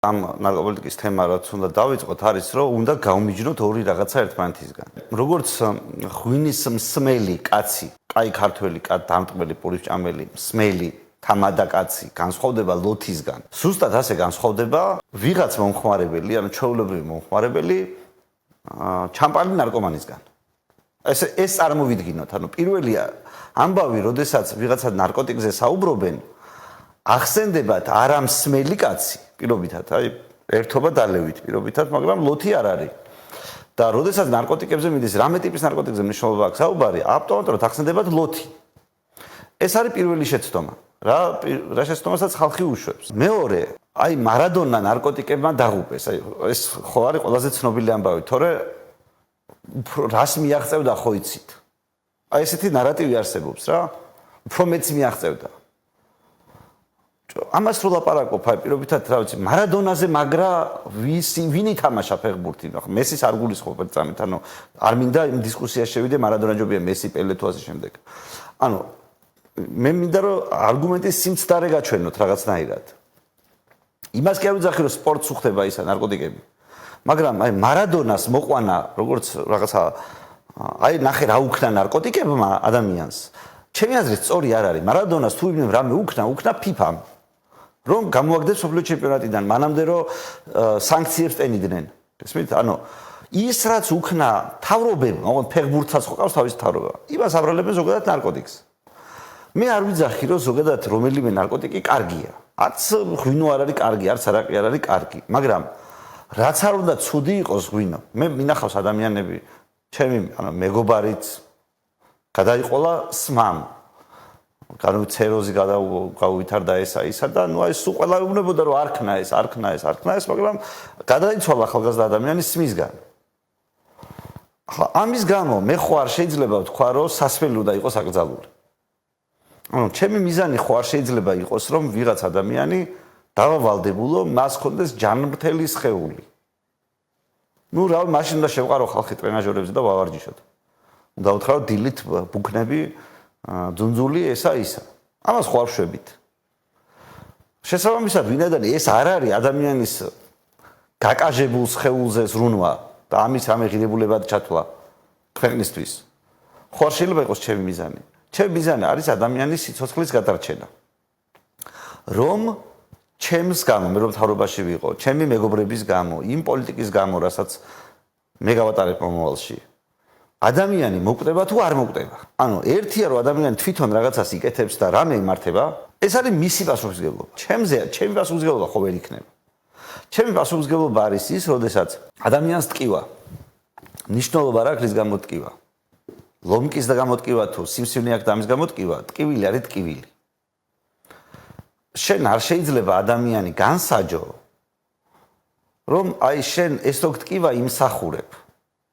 ამ ნარკოპოლიტიკის თემა რაც უნდა დავიწყოთ არის რომ უნდა გავმიჯნოთ ორი რაღაცა ერთმანეთისგან. Როგორც ღვინის მსმელი კაცი, კაი ქართველი კაცი, დამტყმელი პურისჭამელი მსმელი თამადა კაცი განსხვავდება ლოთისგან. Ზუსტად ასე განსხვავდება ვიღაც მომხმარებელი, ანუ ჩვეულებრივი მომხმარებელი ჩამპანი ნარკომანისგან. ეს წარმოვიდგინოთ, ანუ პირველი ამბავი, როდესაც ვიღაცა ნარკოტიკზე საუბრობენ, ახსენდებათ არამსმელი კაცი, პირობითად, აი ერთობა დალევით, პირობითად, მაგრამ ლოთი არ არის. და როდესაც ნარკოტიკებზე მიდის, რამე ტიპის ნარკოტიკებზე მნიშვნელობა აქვს საუბარი, ავტომატურად ახსენდებათ ლოთი. ეს არის პირველი შეცდომა. რა შეცდომასაც ხალხი უშვებს. მეორე, აი მარადონა ნარკოტიკებმა დაღუპეს. აი ეს ხო არის ყველაზე ცნობილი ამბავი, თორე რას მიაღწევდა ხო იცით? აი ესეთი ნარატივი არსებობს რა. უფრო მეც მიაღწევდა. ამას რო ლაპარაკობ, აი პირობითად რა ვიცი, მარადონაზე მაგრა ვინ ითამაშა ფეხბურთი? მესის არ გულისხმობ წამით, ანუ არ მინდა იმ დისკუსიაში შევიდე მარადონა ჯობია მესი პელე თუ ასე შემდეგ. ანუ მე მინდა რომ არგუმენტის სიმცდარე გაჩვენოთ რაღაცნაირად. იმას კი არ ვიძახი რომ სპორტს უხდება ისა ნარკოტიკები. მაგრამ აი მარადონას მოყვანა როგორც რაღაცა აი ნახე რა უქნა ნარკოტიკებმა ადამიანს. ჩემი აზრით სწორი არ არის. მარადონას თუ ვინმე რამე უქნა FIFA-მ. რომ გამოაგდეს მსოფლიო ჩემპიონატიდან, მანამდე რომ სანქციებს ტენიდნენ. ესმით, ანუ ის რაც უქნა თავრობებმა, ოღონდ ფეხბურთსაც ყავს თავის თავრობა. იმას აბრალებენ ზოგადად ნარკოტიკს. მე არ ვიძახი რომ ზოგადად რომელიმე ნარკოტიკი კარგია. არც ღვინო არ არის კარგი, არც არაყი არ არის კარგი, მაგრამ რაც არ უნდა ცუდი იყოს ღვინო. მე მინახავს ადამიანები, ჩემი ანუ მეგობარიც გადაიყოლა სმამ. განუცეროზი გაუვითარდა ესა ისა და ნუ აი სულ ყველა ეუბნებოდა რომ არ ქნა ეს, მაგრამ გადაიცვალა ახალგაზრდა ადამიანი სმისგან. ახლა ამის გამო მე ხო არ შეიძლება ვთქვა რომ სასმელი უნდა იყოს აკრძალული. ანუ ჩემი მიზანი ხო არ შეიძლება იყოს რომ ვიღაც ადამიანი დავავალდებულო მას ქონდეს ჯანმრთელი სხეული. ნუ რა მაშინ უნდა შევყარო ხალხი ტრენაჟორებზე და ვავარჯიშოთ. უნდა უთხრა რომ დილით ბუქნები ძუნძული ესა ისა. ამას ხო არ შვებით. შესაბამისად ვინაიდან ეს არ არის ადამიანის გაკაჟებულ სხეულზე ზრუნვა და ამის ამეღირებულებად ჩათვლა ქვეყნისთვის. ხო არ შეიძლება იყოს ჩემი მიზანი. ჩემი მიზანი არის ადამიანის სიცოცხლის გადარჩენა. რომ ჩემს გამო, მე რომ თავრობაში ვიყო, ჩემი მეგობრების გამო, იმ პოლიტიკის გამო, რასაც მე გავატარებ მომავალში. ადამიანი მოკვდება თუ არ მოკვდება. ანუ ერთია რომ ადამიანი თვითონ რაღაცას იკეთებს და რამე იმართება, ეს არის მისი პასუხისმგებლობა. ჩემი პასუხისმგებლობა ხო ვერ იქნება. ჩემი პასუხისმგებლობა არის ის, როდესაც ადამიანს ტკივა. ნიშნულობა რა აქვს გამოტკივა. ლომკის და გამოტკივა თუ სიმსივნე აქვს და ამის გამოტკივა, ტკივილი არის ტკივილი. შენ არ შეიძლება ადამიანი განსაჯო, რომ აი შენ ეს რო ტკივა იმსახურებ.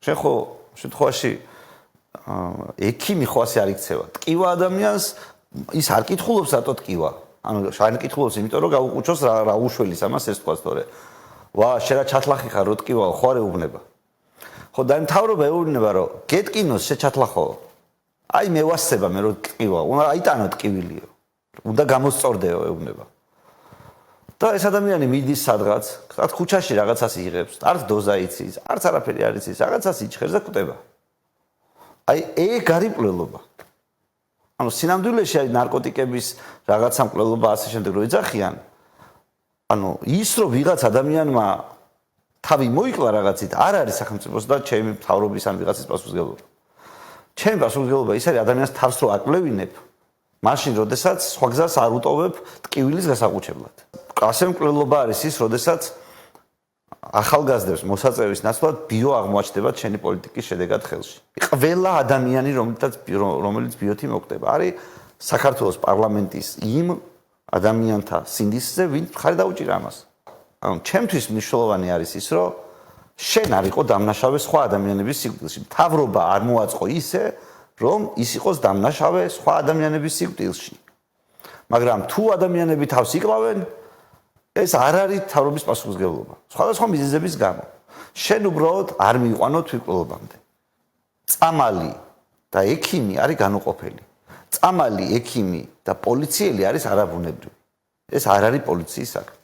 შენ ხო შემთხვევაში ექიმი ხო ასე არ იქცევა. ტკივა ადამიანს ის არ კითხულობს რატო ტკივა. ანუ შენ კითხულობს იმიტომ რომ გაუყუჩოს რა უშველის ამას ეს თქვას თორე. ვა, შენ რა ჩათლახი ხარ რო ტკივა, ხო არ ეუბნება. ხო და მთავრობა ეუბნება რომ გეტკინოს შეჩათლახო. აი მე ვასწება მე რო ტკივა, უნდა აიტანო ტკივილიო. უნდა გამოსწორდეო ეუბნება. და ეს ადამიანი მიდის სადღაც, თქვათ ქუჩაში რაღაცას იღებს, არც დოზა იცის, არც არაფერი არ იცის, რაღაცას იჩხერს და კვდება. აი ეგ არის მკვლელობა. ანუ სინამდვილეში აი ნარკოტიკების რაღაცა მკვლელობა ასე შემდეგ რო ეძახიან, ანუ ის რომ ვიღაც ადამიანმა თავი მოიკლა რაღაცით, არ არის სახელმწიფოს და ჩემი მთავრობის ან ვიღაცის პასუხისმგებლობა. ჩემი პასუხისმგებლობა ის არის ადამიანს თავს რო აკლევინებ, მაშინ როდესაც სხვა გზას არ უტოვებ ტკივილის გასაყუჩებლად. ასე მკვლელობა არის ის, როდესაც ახალგაზრდებს მოსაწევის ნაცვლად ბიო აღმოაჩნდება ჩვენი პოლიტიკის შედეგად ხელში. ყველა ადამიანი, რომელიც ბიოთი მოკვდება, არის საქართველოს პარლამენტის იმ ადამიანთა სინდისზე, ვინც მხარი დაუჭირა ამას. ანუ ჩემთვის მნიშვნელოვანი არის ის, რომ შენ არ იყო დამნაშავე სხვა ადამიანების სიკვდილში. მთავრობა არ მოაწყო ისე, რომ ის იყოს დამნაშავე სხვა ადამიანების სიკვდილში. მაგრამ თუ ადამიანები თავს იკლავენ, ეს არ არის თავრობის პასუხისმგებლობა. სხვადასხვა მიზეზების გამო. შენ უბრალოდ არ მიიყვანო თვითმკვლელობამდე. წამალი და ექიმი არის განუყოფელი. წამალი, ექიმი და პოლიციელი არის არაბუნებრივი. ეს არ არის პოლიციის საქმე.